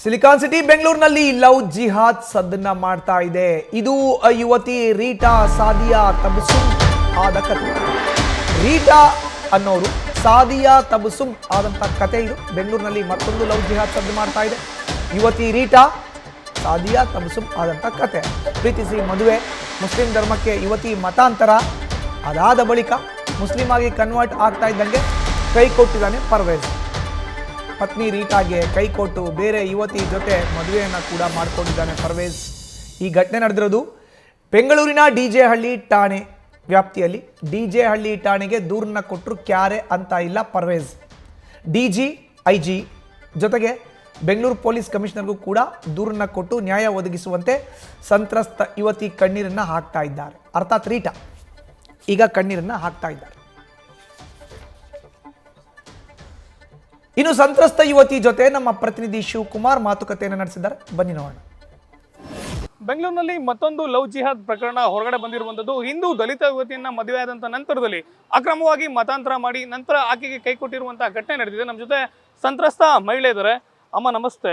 Silicon city ಬೆಂಗಳೂರಿನಲ್ಲಿ love ಜಿಹಾದ್ ಸದ್ದನ್ನ ಮಾಡ್ತಾ ಇದೆ. ಇದು ಯುವತಿ ರೀಟಾ ಸಾದಿಯಾ ತಬಸುಮ್ ಆದ ಕಥೆ. ರೀಟಾ ಅನ್ನೋರು ಸಾದಿಯಾ ತಬಸುಮ್ ಆದಂತ ಕಥೆ ಇದು. ಬೆಂಗಳೂರಿನಲ್ಲಿ ಮತ್ತೊಂದು ಲವ್ ಜಿಹಾದ್ ಸದ್ದು ಮಾಡ್ತಾ ಇದೆ. ಯುವತಿ ರೀಟಾ ಸಾದಿಯಾ ತಬಸುಮ್ ಆದಂತ ಕಥೆ. ಪ್ರೀತಿಸಿ ಮದುವೆ, ಮುಸ್ಲಿಂ ಧರ್ಮಕ್ಕೆ ಯುವತಿ ಮತಾಂತರ, ಅದಾದ ಬಳಿಕ ಮುಸ್ಲಿಂ ಆಗಿ ಕನ್ವರ್ಟ್ ಆಗ್ತಾ ಇದ್ದಂಗೆ ಕೈ ಕೊಟ್ಟಿದ್ದಾನೆ ಪರ್ವೇಜ್. ಪತ್ನಿ ರೀಟಾಗೆ ಕೈ ಕೊಟ್ಟು ಬೇರೆ ಯುವತಿ ಜೊತೆ ಮದುವೆಯನ್ನು ಕೂಡ ಮಾಡಿಕೊಂಡಿದ್ದಾನೆ ಪರ್ವೇಜ್. ಈ ಘಟನೆ ನಡೆದಿರೋದು ಬೆಂಗಳೂರಿನ ಡಿಜೆ ಹಳ್ಳಿ ಠಾಣೆ ವ್ಯಾಪ್ತಿಯಲ್ಲಿ. ಡಿಜೆ ಹಳ್ಳಿ ಠಾಣೆಗೆ ದೂರನ್ನ ಕೊಟ್ಟರು ಕ್ಯಾರೆ ಅಂತ ಇಲ್ಲ ಪರ್ವೇಜ್. ಡಿಜಿ ಐಜಿ ಜೊತೆಗೆ ಬೆಂಗಳೂರು ಪೊಲೀಸ್ ಕಮಿಷನರ್ಗೂ ಕೂಡ ದೂರನ್ನ ಕೊಟ್ಟು ನ್ಯಾಯ ಒದಗಿಸುವಂತೆ ಸಂತ್ರಸ್ತ ಯುವತಿ ಕಣ್ಣೀರನ್ನು ಹಾಕ್ತಾ ಇದ್ದಾರೆ. ಅರ್ಥಾತ್ ರೀಟಾ ಈಗ ಕಣ್ಣೀರನ್ನು ಹಾಕ್ತಾ ಇದ್ದಾರೆ. ಇನ್ನು ಸಂತ್ರಸ್ತ ಯುವತಿ ಜೊತೆ ನಮ್ಮ ಪ್ರತಿನಿಧಿ ಶಿವಕುಮಾರ್ ಮಾತುಕತೆಯನ್ನು ನಡೆಸಿದ್ದಾರೆ. ಬನ್ನಿ ನೋಡೋಣ. ಬೆಂಗಳೂರಿನಲ್ಲಿ ಮತ್ತೊಂದು ಲವ್ ಜಿಹಾದ್ ಪ್ರಕರಣ ಹೊರಗಡೆ ಬಂದಿರುವಂಥದ್ದು. ಹಿಂದೂ ದಲಿತ ಯುವತಿಯನ್ನ ಮದುವೆ ಆದಂತ ನಂತರದಲ್ಲಿ ಅಕ್ರಮವಾಗಿ ಮತಾಂತರ ಮಾಡಿ ನಂತರ ಆಕೆಗೆ ಕೈ ಕೊಟ್ಟಿರುವಂತಹ ಘಟನೆ ನಡೆದಿದೆ. ನಮ್ಮ ಜೊತೆ ಸಂತ್ರಸ್ತ ಮಹಿಳೆ ಇದ್ದಾರೆ. ಅಮ್ಮ ನಮಸ್ತೆ.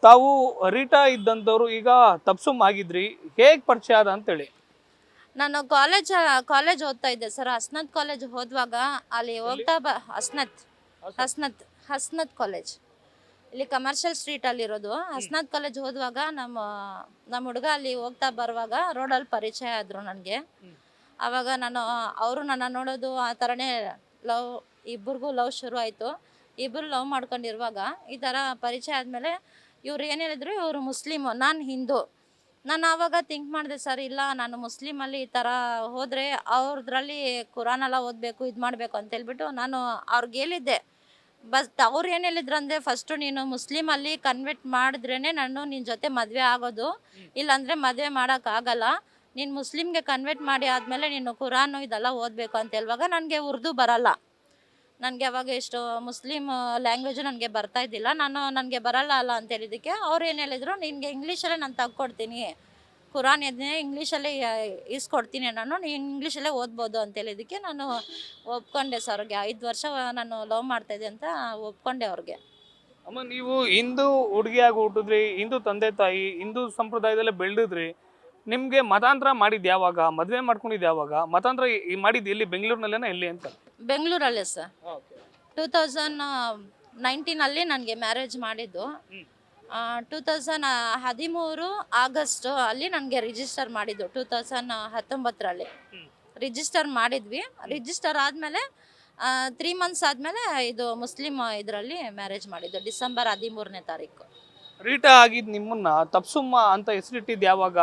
ತಾವು ರೀಟಾ ಇದ್ದಂಥವ್ರು ಈಗ ತಬ್ಸುಮ್ ಆಗಿದ್ರಿ, ಹೇಗೆ ಪರಿಚಯ ಆದ ಅಂತೇಳಿ? ನಾನು ಕಾಲೇಜ್ ಓದ್ತಾ ಇದ್ದೆ ಸರ್. ಹಸ್ನತ್ ಕಾಲೇಜ್ ಹೋದ್ವಾಗ ಅಲ್ಲಿ ಹೋಗ್ತಾ ಹಸ್ನತ್ ಕಾಲೇಜ್ ಇಲ್ಲಿ ಕಮರ್ಷಿಯಲ್ ಸ್ಟ್ರೀಟಲ್ಲಿ ಇರೋದು. ಹಸ್ನತ್ ಕಾಲೇಜ್ ಹೋದ್ವಾಗ ನಮ್ಮ ಹುಡುಗ ಅಲ್ಲಿ ಹೋಗ್ತಾ ಬರುವಾಗ ರೋಡಲ್ಲಿ ಪರಿಚಯ ಆದರು ನನಗೆ. ಆವಾಗ ಅವರು ನನ್ನ ನೋಡೋದು ಆ ಥರನೇ ಇಬ್ಬರಿಗೂ ಲವ್ ಶುರು ಆಯಿತು. ಇಬ್ಬರು ಲವ್ ಮಾಡ್ಕೊಂಡಿರುವಾಗ ಈ ಥರ ಪರಿಚಯ ಆದಮೇಲೆ ಇವ್ರು ಏನು ಹೇಳಿದ್ರು, ಇವರು ಮುಸ್ಲಿಮು, ನಾನು ಹಿಂದೂ. ನಾನು ಆವಾಗ ಥಿಂಕ್ ಮಾಡಿದೆ ಸರ್, ಇಲ್ಲ ನಾನು ಮುಸ್ಲಿಮಲ್ಲಿ ಈ ಥರ ಹೋದರೆ ಅವ್ರದ್ರಲ್ಲಿ ಕುರಾನೆಲ್ಲ ಓದಬೇಕು, ಇದು ಮಾಡಬೇಕು ಅಂತೇಳ್ಬಿಟ್ಟು ನಾನು ಅವ್ರಿಗೆ ಹೇಳಿದ್ದೆ. ಬಟ್ ಅವ್ರು ಏನು ಹೇಳಿದ್ರು ಅಂದರೆ, ಫಸ್ಟು ನೀನು ಮುಸ್ಲಿಮಲ್ಲಿ ಕನ್ವರ್ಟ್ ಮಾಡಿದ್ರೇ ನಾನು ನಿನ್ನ ಜೊತೆ ಮದುವೆ ಆಗೋದು, ಇಲ್ಲಾಂದರೆ ಮದುವೆ ಮಾಡೋಕ್ಕಾಗಲ್ಲ. ನೀನು ಮುಸ್ಲಿಮ್ಗೆ ಕನ್ವರ್ಟ್ ಮಾಡಿ ಆದಮೇಲೆ ನೀನು ಕುರಾನು ಇದೆಲ್ಲ ಓದಬೇಕು ಅಂತ ಹೇಳುವಾಗ ನನಗೆ ಉರ್ದು ಬರಲ್ಲ. ನನಗೆ ಅವಾಗ ಎಷ್ಟು ಮುಸ್ಲಿಮ್ ಲ್ಯಾಂಗ್ವೇಜು ನನಗೆ ಬರ್ತಾ ಇದ್ದಿಲ್ಲ. ನನಗೆ ಬರಲ್ಲ ಅಲ್ಲ ಅಂತ ಹೇಳಿದ್ದಕ್ಕೆ ಅವ್ರು ಏನು ಹೇಳಿದರು, ನಿನಗೆ ಇಂಗ್ಲೀಷಲ್ಲೇ ನಾನು ತಗೊಡ್ತೀನಿ, ಕುರಾನ್ ಇದನ್ನೇ ಇಂಗ್ಲೀಷಲ್ಲೇ ಇಸ್ಕೊಡ್ತೀನಿ, ನೀನು ಇಂಗ್ಲೀಷಲ್ಲೇ ಓದ್ಬೋದು ಅಂತ ಹೇಳಿದ್ದಕ್ಕೆ ನಾನು ಒಪ್ಕೊಂಡೆ ಸರ್. ಅವ್ರಿಗೆ 5 ವರ್ಷ ನಾನು ಲವ್ ಮಾಡ್ತಾಯಿದ್ದೆ ಅಂತ ಒಪ್ಕೊಂಡೆ ಅವ್ರಿಗೆ. ಅಮ್ಮ, ನೀವು ಹಿಂದೂ ಹುಡುಗಿಯಾಗಿ ಹುಟ್ಟಿದ್ರಿ, ಹಿಂದೂ ತಂದೆ ತಾಯಿ, ಹಿಂದೂ ಸಂಪ್ರದಾಯದಲ್ಲೇ ಬೆಳೆದಿದ್ರಿ. ನಿಮಗೆ ಮತಾಂತರ ಮಾಡಿದ್ದು ಯಾವಾಗ? ಮದುವೆ ಮಾಡ್ಕೊಂಡಿದ್ದು ಯಾವಾಗ? ಮತಾಂತರ ಮಾಡಿದ್ದು ಎಲ್ಲಿ? ಬೆಂಗಳೂರಿನಲ್ಲೇನ ಎಲ್ಲಿ ಅಂತ? ಬೆಂಗಳೂರಲ್ಲೇ ಸರ್. 2019 ನನಗೆ ಮ್ಯಾರೇಜ್ ಮಾಡಿದ್ದು. 2013 ಆಗಸ್ಟ್ ಅಲ್ಲಿ ನನಗೆ ರಿಜಿಸ್ಟರ್ ಮಾಡಿದ್ದು. 2019 ರಿಜಿಸ್ಟರ್ ಮಾಡಿದ್ವಿ. ರಿಜಿಸ್ಟರ್ ಆದಮೇಲೆ 3 ಮಂತ್ಸ್ ಆದಮೇಲೆ ಇದು ಮುಸ್ಲಿಮ್ ಇದರಲ್ಲಿ ಮ್ಯಾರೇಜ್ ಮಾಡಿದ್ದು, ಡಿಸೆಂಬರ್ 13ನೇ ತಾರೀಕು. ರೀಟಾ ಆಗಿದ್ದು ನಿಮ್ಮನ್ನ ತಬ್ಸುಮ್ಮ ಅಂತ ಹೆಸರಿಟ್ಟಿದ್ದು ಯಾವಾಗ,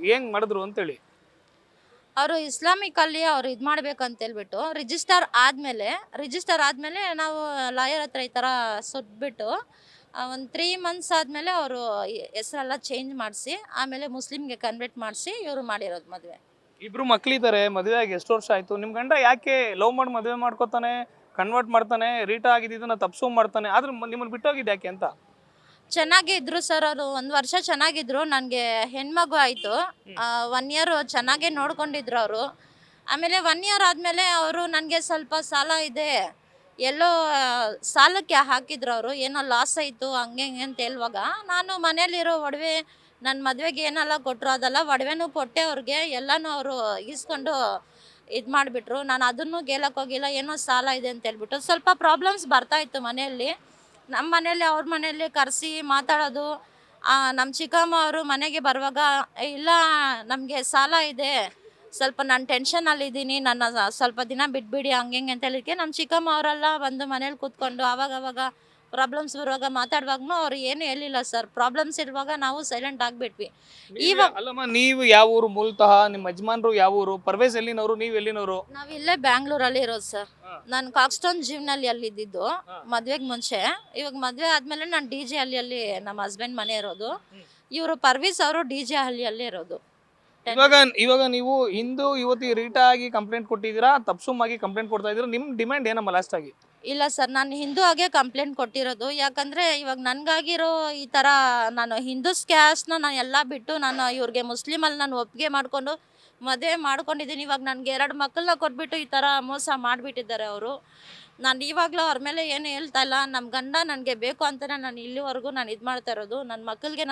ಹೆಂಗ್ ಮಾಡಿದ್ರು ಅಂತೇಳಿ? ಅವರು ಇಸ್ಲಾಮಿಕಲ್ಲಿ ಅವ್ರು ಇದು ಮಾಡ್ಬೇಕಂತೇಳ್ಬಿಟ್ಟು ರಿಜಿಸ್ಟರ್ ಆದಮೇಲೆ ನಾವು ಲಾಯರ್ ಹತ್ರ ಈ ಥರ ಸುಟ್ಬಿಟ್ಟು ಒಂದು 3 ಮಂತ್ಸ್ ಆದಮೇಲೆ ಅವರು ಹೆಸರೆಲ್ಲ ಚೇಂಜ್ ಮಾಡಿಸಿ ಆಮೇಲೆ ಮುಸ್ಲಿಮ್ಗೆ ಕನ್ವರ್ಟ್ ಮಾಡಿಸಿ ಇವರು ಮಾಡಿರೋದು ಮದುವೆ. ಇಬ್ರು ಮಕ್ಳಿದ್ದಾರೆ, ಮದುವೆ ಆಗಿ ಎಷ್ಟು ವರ್ಷ ಆಯ್ತು? ನಿಮ್ಮ ಗಂಡ ಯಾಕೆ ಲವ್ ಮಾಡಿ ಮದುವೆ ಮಾಡ್ಕೋತಾನೆ, ಕನ್ವರ್ಟ್ ಮಾಡ್ತಾನೆ, ರೀಟಾ ಆಗಿದ್ದನ್ನ ತಪ್ಸು ಮಾಡ್ತಾನೆ, ಆದ್ರೆ ನಿಮ್ಮನ್ನು ಬಿಟ್ಟೋಗಿದ್ದು ಯಾಕೆ ಅಂತ? ಚೆನ್ನಾಗೇ ಇದ್ರು ಸರ್ ಅವರು. 1 ವರ್ಷ ಚೆನ್ನಾಗಿದ್ರು. ನನಗೆ ಹೆಣ್ಮಗು ಆಯಿತು. 1 ಇಯರ್ ಚೆನ್ನಾಗೇ ನೋಡ್ಕೊಂಡಿದ್ರು ಅವರು. ಆಮೇಲೆ 1 ಇಯರ್ ಆದಮೇಲೆ ಅವರು ನನಗೆ ಸ್ವಲ್ಪ ಸಾಲ ಇದೆ, ಎಲ್ಲೋ ಸಾಲಕ್ಕೆ ಹಾಕಿದ್ರು ಅವರು, ಏನೋ ಲಾಸ್ ಆಯಿತು ಹಂಗೆ ಹಿಂಗೆ ಅಂತ ಹೇಳುವಾಗ ನಾನು ಮನೇಲಿರೋ ಒಡವೆ, ನನ್ನ ಮದುವೆಗೆ ಏನೆಲ್ಲ ಕೊಟ್ಟರು ಅದೆಲ್ಲ ಒಡವೆನೂ ಕೊಟ್ಟೆ ಅವ್ರಿಗೆ. ಎಲ್ಲನೂ ಅವರು ಇಸ್ಕೊಂಡು ಇದು ಮಾಡಿಬಿಟ್ರು. ನಾನು ಅದನ್ನು ಹೋಗಿಲ್ಲ, ಏನೋ ಸಾಲ ಇದೆ ಅಂತ ಹೇಳ್ಬಿಟ್ಟು ಸ್ವಲ್ಪ ಪ್ರಾಬ್ಲಮ್ಸ್ ಬರ್ತಾಯಿತ್ತು ಮನೆಯಲ್ಲಿ. ನಮ್ಮ ಮನೇಲಿ ಅವ್ರ ಮನೆಯಲ್ಲಿ ಕರೆಸಿ ಮಾತಾಡೋದು. ನಮ್ಮ ಚಿಕ್ಕಮ್ಮ ಅವರು ಮನೆಗೆ ಬರುವಾಗ, ಇಲ್ಲ ನಮಗೆ ಸಾಲ ಇದೆ, ಸ್ವಲ್ಪ ನಾನು ಟೆನ್ಷನಲ್ಲಿದ್ದೀನಿ, ನನ್ನ ಸ್ವಲ್ಪ ದಿನ ಬಿಟ್ಬಿಡಿ ಹಂಗೆ ಹಿಂಗೆ ಅಂತ ಹೇಳಿಕ್ಕೆ ನಮ್ಮ ಚಿಕ್ಕಮ್ಮ ಅವರೆಲ್ಲ ಬಂದು ಮನೇಲಿ ಕೂತ್ಕೊಂಡು ಆವಾಗವಾಗ ಪ್ರಾಬ್ಲಮ್ಸ್ ಬರುವಾಗ ಮಾತಾಡುವಾಗೂ ಅವ್ರು ಏನು ಹೇಳಿಲ್ಲ ಸರ್. ಪ್ರಾಬ್ಲಮ್ಸ್ ಇರುವಾಗ ನಾವು ಸೈಲೆಂಟ್ ಆಗಿಬಿಟ್ವಿ. ಅಲ್ಲಮ್ಮ, ನೀವು ಯಾವ ಊರು ಮೂಲತಃ? ನಿಮ್ಮ ಯಜಮಾನ್ರು ಯಾವ ಊರು? ಪರ್ವೇಜ್ ಎಲ್ಲಿನವರು, ನೀವು ಎಲ್ಲಿನವರು? ನಾವು ಇಲ್ಲೇ ಬ್ಯಾಂಗ್ಳೂರಲ್ಲಿ ಇರೋದು ಸರ್. ನಾನು ಕಾಕ್ಸ್ಟೋನ್ ಜೀವನಲ್ಲಿ ಅಲ್ಲಿದ್ದು ಮದುವೆಗೆ ಮುಂಚೆ. ಇವಾಗ ಮದುವೆ ಆದಮೇಲೆ ನಾನು ಡಿಜೆ ಹಳ್ಳಿಯಲ್ಲಿ ನಮ್ಮ ಹಸ್ಬೆಂಡ್ ಮನೆ ಇರೋದು. ಇವರು ಪರ್ವೀಸ್ ಅವರು ಡಿಜೆ ಹಳ್ಳಿಯಲ್ಲೇ ಇರೋದು. ಇವಾಗ ನೀವು ಹಿಂದೂ ಯುವತಿ ರೀಟಾ ಆಗಿ ಕಂಪ್ಲೇಂಟ್ ಕೊಟ್ಟಿದ್ದೀರಾ, ತಪ್ಸುಮ್ ಆಗಿ ಕಂಪ್ಲೇಂಟ್ ಕೊಡ್ತಾ ಇದ್ದೀರಾ? ನಿಮ್ಮ ಡಿಮ್ಯಾಂಡ್ ಏನಮ್ಮ ಲಾಸ್ಟ್ ಆಗಿ? ಇಲ್ಲ ಸರ್, ನಾನು ಹಿಂದೂ ಆಗೇ ಕಂಪ್ಲೇಂಟ್ ಕೊಟ್ಟಿರೋದು. ಯಾಕಂದರೆ ಇವಾಗ ನನಗಾಗಿರೋ ಈ ಥರ ನಾನು ಹಿಂದೂಸ್ ಕ್ಯಾಸ್ಟ್ನ ನಾನು ಎಲ್ಲ ಬಿಟ್ಟು ನಾನು ಇವ್ರಿಗೆ ಮುಸ್ಲಿಮಲ್ಲಿ ನಾನು ಒಪ್ಪಿಗೆ ಮಾಡಿಕೊಂಡು ಮದುವೆ ಮಾಡ್ಕೊಂಡಿದ್ದೀನಿ. ಇವಾಗ ನನಗೆ 2 ಮಕ್ಕಳನ್ನ ಕೊಟ್ಬಿಟ್ಟು ಈ ಥರ ಮೋಸ ಮಾಡಿಬಿಟ್ಟಿದ್ದಾರೆ ಅವರು. ನಾನು ಇವಾಗಲೂ ಅವ್ರ ಮೇಲೆ ಏನು ಹೇಳ್ತಾ ಇಲ್ಲ. ನಮ್ಮ ಗಂಡ ನನಗೆ ಬೇಕು ಅಂತಲೇ ನಾನು ಇಲ್ಲಿವರೆಗೂ ನಾನು ಇದು ಮಾಡ್ತಾ ಇರೋದು. ನನ್ನ ಮಕ್ಕಳಿಗೆ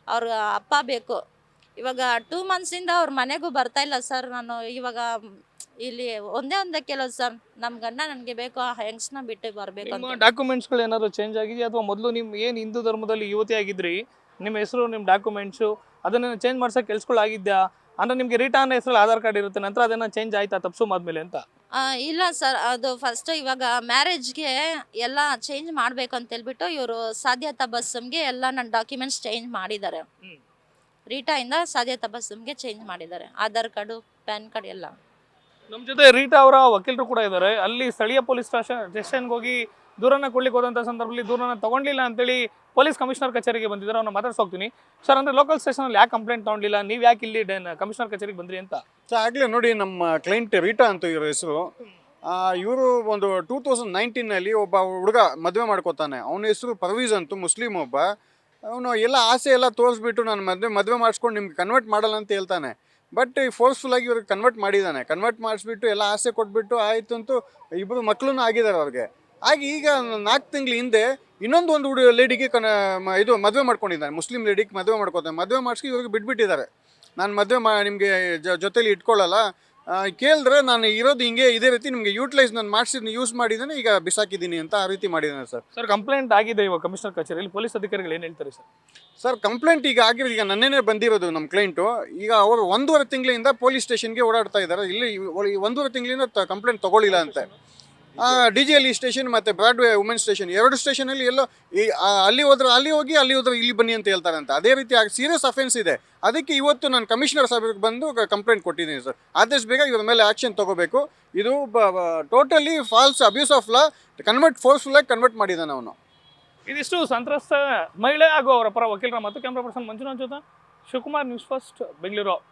ಅವ್ರ ಅಪ್ಪ ಬೇಕು. ಇವಾಗ 2 ಮಂತ್ಸಿಂದ ಅವ್ರ ಮನೆಗೂ ಬರ್ತಾ ಇಲ್ಲ ಸರ್. ನಾನು ಇವಾಗ ಇಲ್ಲಿ ಒಂದೇ ಕೇಳೋದು ಸರ್, ನಮ್ಮ ಗಂಡ ನನಗೆ ಬೇಕು, ಆ ಹೆಂಗ್ಸ್ನ ಬಿಟ್ಟು ಬರಬೇಕು ನಿಮ್ಮ ಅಂತ. ಡಾಕ್ಯುಮೆಂಟ್ಸ್ಗಳು ಏನಾದ್ರು ಚೇಂಜ್ ಆಗಿದೆಯಾ ಅಥವಾ ಮೊದಲು ನಿಮ್ಮ ಏನು ಹಿಂದೂ ಧರ್ಮದಲ್ಲಿ ಯುವತಿ ಆಗಿದ್ರಿ, ನಿಮ್ಮ ಹೆಸರು ನಿಮ್ಮ ಡಾಕ್ಯುಮೆಂಟ್ಸು ಅದನ್ನ ಚೇಂಜ್ ಮಾಡ್ಸೋಕೆ ಕೆಲ್ಸಗಳಾಗಿದ್ಯಾ? ಅಂದ್ರೆ ನಿಮಗೆ ರೀಟಾ ಅನ್ನೋ ಹೆಸರಲ್ಲಿ ಆಧಾರ್ ಕಾರ್ಡ್ ಇರುತ್ತೆ, ನಂತರ ಅದನ್ನ ಚೇಂಜ್ ಆಯ್ತಾ ತಪ್ಸು ಆದ್ಮೇಲೆ ಅಂತ? ಇಲ್ಲ ಸರ್, ಅದು ಫಸ್ಟ್ ಇವಾಗ ಮ್ಯಾರೇಜ್ಗೆ ಎಲ್ಲ ಚೇಂಜ್ ಮಾಡಬೇಕು ಅಂತ ಹೇಳ್ಬಿಟ್ಟು ಇವರು ಸಾದಿಯಾ ತಬಸ್ಸಮ್ಗೆ ಎಲ್ಲ ನನ್ನ ಡಾಕ್ಯುಮೆಂಟ್ಸ್ ಚೇಂಜ್ ಮಾಡಿದ್ದಾರೆ. ರೀಟಾಯಿಂದ ಸಾದಿಯಾ ತಬಸ್ಸಮ್ಗೆ ಚೇಂಜ್ ಮಾಡಿದ್ದಾರೆ, ಆಧಾರ್ ಕಾರ್ಡು, ಪ್ಯಾನ್ ಕಾರ್ಡ್ ಎಲ್ಲ. ನಮ್ಮ ಜೊತೆ ರೀಟಾ ಅವರ ವಕೀಲರು ಕೂಡ ಇದ್ದಾರೆ. ಅಲ್ಲಿ ಸ್ಥಳೀಯ ಪೊಲೀಸ್ ಸ್ಟೇಷನ್ಗೆ ಹೋಗಿ ದೂರನ್ನ ಕೊಡ್ಲಿಕ್ಕೆ ಹೋದಂಥ ಸಂದರ್ಭದಲ್ಲಿ ದೂರನ್ನ ತಗೊಂಡಿಲ್ಲ ಅಂತೇಳಿ ಪೊಲೀಸ್ ಕಮಿಷನರ್ ಕಚೇರಿಗೆ ಬಂದಿದ್ದಾರೆ. ಅವ್ರನ್ನ ಮಾತಾಡ್ಸೋಗ್ತೀನಿ. ಸರ್, ಅಂದ್ರೆ ಲೋಕಲ್ ಸ್ಟೇಷನಲ್ಲಿ ಯಾಕೆ ಕಂಪ್ಲೇಂಟ್ ತಗೊಂಡಿಲ್ಲ, ನೀವು ಯಾಕೆ ಇಲ್ಲಿ ಕಮಿಷನರ್ ಕಚೇರಿಗೆ ಬಂದ್ರಿ ಅಂತ? ಸೊ ಆಗಲೇ ನೋಡಿ, ನಮ್ಮ ಕ್ಲೈಂಟ್ ರೀಟಾ ಅಂತ ಇವ್ರ ಹೆಸರು. ಇವರು ಒಂದು 2019ನಲ್ಲಿ ಒಬ್ಬ ಹುಡುಗ ಮದುವೆ ಮಾಡ್ಕೋತಾನೆ. ಅವನ ಹೆಸರು ಪರ್ವೀಸ್ ಅಂತು, ಮುಸ್ಲಿಂ ಒಬ್ಬ. ಅವನು ಎಲ್ಲ ಆಸೆ ಎಲ್ಲ ತೋರಿಸ್ಬಿಟ್ಟು ನಾನು ಮದುವೆ ಮಾಡಿಸ್ಕೊಂಡು ನಿಮ್ಗೆ ಕನ್ವರ್ಟ್ ಮಾಡಲ್ಲ ಅಂತ ಹೇಳ್ತಾನೆ. ಬಟ್ ಫೋರ್ಸ್ಫುಲ್ಲಾಗಿ ಇವ್ರಿಗೆ ಕನ್ವರ್ಟ್ ಮಾಡಿದ್ದಾನೆ. ಕನ್ವರ್ಟ್ ಮಾಡಿಸ್ಬಿಟ್ಟು ಎಲ್ಲ ಆಸೆ ಕೊಟ್ಬಿಟ್ಟು ಆಯಿತು ಅಂತೂ ಇಬ್ಬರು ಮಕ್ಕಳೂ ಆಗಿದ್ದಾರೆ ಅವ್ರಿಗೆ. ಹಾಗೆ ಈಗ 4 ತಿಂಗಳ ಹಿಂದೆ ಇನ್ನೊಂದು ಲೇಡಿಗೆ ಇದು ಮದುವೆ ಮಾಡ್ಕೊಂಡಿದ್ದಾನೆ, ಮುಸ್ಲಿಂ ಲೇಡಿಗೆ ಮದುವೆ ಮಾಡ್ಕೊತಾನೆ. ಮದುವೆ ಮಾಡಿಸಿ ಇವ್ರಿಗೆ ಬಿಟ್ಬಿಟ್ಟಿದ್ದಾರೆ. ನಾನು ಮದುವೆ ನಿಮಗೆ ಜೊತೆಲಿ ಇಟ್ಕೊಳ್ಳಲ್ಲ, ಕೇಳಿದ್ರೆ ನಾನು ಇರೋದು ಹಿಂಗೆ ಇದೇ ರೀತಿ ನಿಮಗೆ ಯೂಟಿಲೈಸ್ ನಾನು ಮಾಡಿಸಿದ್ದು ಯೂಸ್ ಮಾಡಿದ್ದಾನೆ, ಈಗ ಬಿಸಾಕಿದ್ದೀನಿ ಅಂತ ಆ ರೀತಿ ಮಾಡಿದ್ದಾನೆ ಸರ್. ಸರ್, ಕಂಪ್ಲೇಂಟ್ ಆಗಿದೆ ಇವಾಗ ಕಮಿಷನರ್ ಕಚೇರಿಯಲ್ಲಿ. ಪೊಲೀಸ್ ಅಧಿಕಾರಿಗಳು ಏನು ಹೇಳ್ತಾರೆ ಸರ್? ಸರ್, ಕಂಪ್ಲೇಂಟ್ ಈಗ ಆಗಿರೋದು, ಈಗ ನನ್ನೇನೆ ಬಂದಿರೋದು ನಮ್ಮ ಕ್ಲೈಂಟು. ಈಗ ಅವರು 1.5 ತಿಂಗಳಿಂದ ಪೊಲೀಸ್ ಸ್ಟೇಷನ್ಗೆ ಓಡಾಡ್ತಾ ಇದ್ದಾರೆ. ಇಲ್ಲಿ 1.5 ತಿಂಗಳಿಂದ ಕಂಪ್ಲೇಂಟ್ ತೊಗೊಳ್ಳಿಲ್ಲ ಅಂತೆ. DGLE ಸ್ಟೇಷನ್ ಮತ್ತು ಬ್ರಾಡ್ವೇ ವುಮೆನ್ ಸ್ಟೇಷನ್ 2 ಸ್ಟೇಷನಲ್ಲಿ ಎಲ್ಲೋ ಅಲ್ಲಿ ಹೋಗಿ ಇಲ್ಲಿ ಬನ್ನಿ ಅಂತ ಹೇಳ್ತಾರೆ ಅಂತ. ಅದೇ ರೀತಿ ಸೀರಿಯಸ್ ಅಫೆನ್ಸ್ ಇದೆ. ಅದಕ್ಕೆ ಇವತ್ತು ನಾನು ಕಮಿಷನರ್ ಸಾಹೇಬ್ರಿಗೆ ಬಂದು ಕಂಪ್ಲೇಂಟ್ ಕೊಟ್ಟಿದ್ದೀನಿ ಸರ್. ಆದಷ್ಟು ಬೇಗ ಇವ್ರ ಮೇಲೆ ಆ್ಯಕ್ಷನ್ ತೊಗೋಬೇಕು. ಇದು totally false abuse of law, ಫೋರ್ಸ್ಫುಲ್ಲಾಗಿ ಕನ್ವರ್ಟ್ ಮಾಡಿದ್ದಾನೆ ಅವನು. ಇದಿಷ್ಟು ಸಂತ್ರಸ್ತ ಮಹಿಳೆ ಹಾಗೂ ಅವರ ಪರ ವಕೀಲರ ಮತ್ತು ಕ್ಯಾಮ್ರಾ ಪರ್ಸನ್ ಮಂಜುನಾಥ್ ಜೊತೆ ಶಿವಕುಮಾರ್, ನ್ಯೂಸ್ ಫಸ್ಟ್, ಬೆಂಗಳೂರು.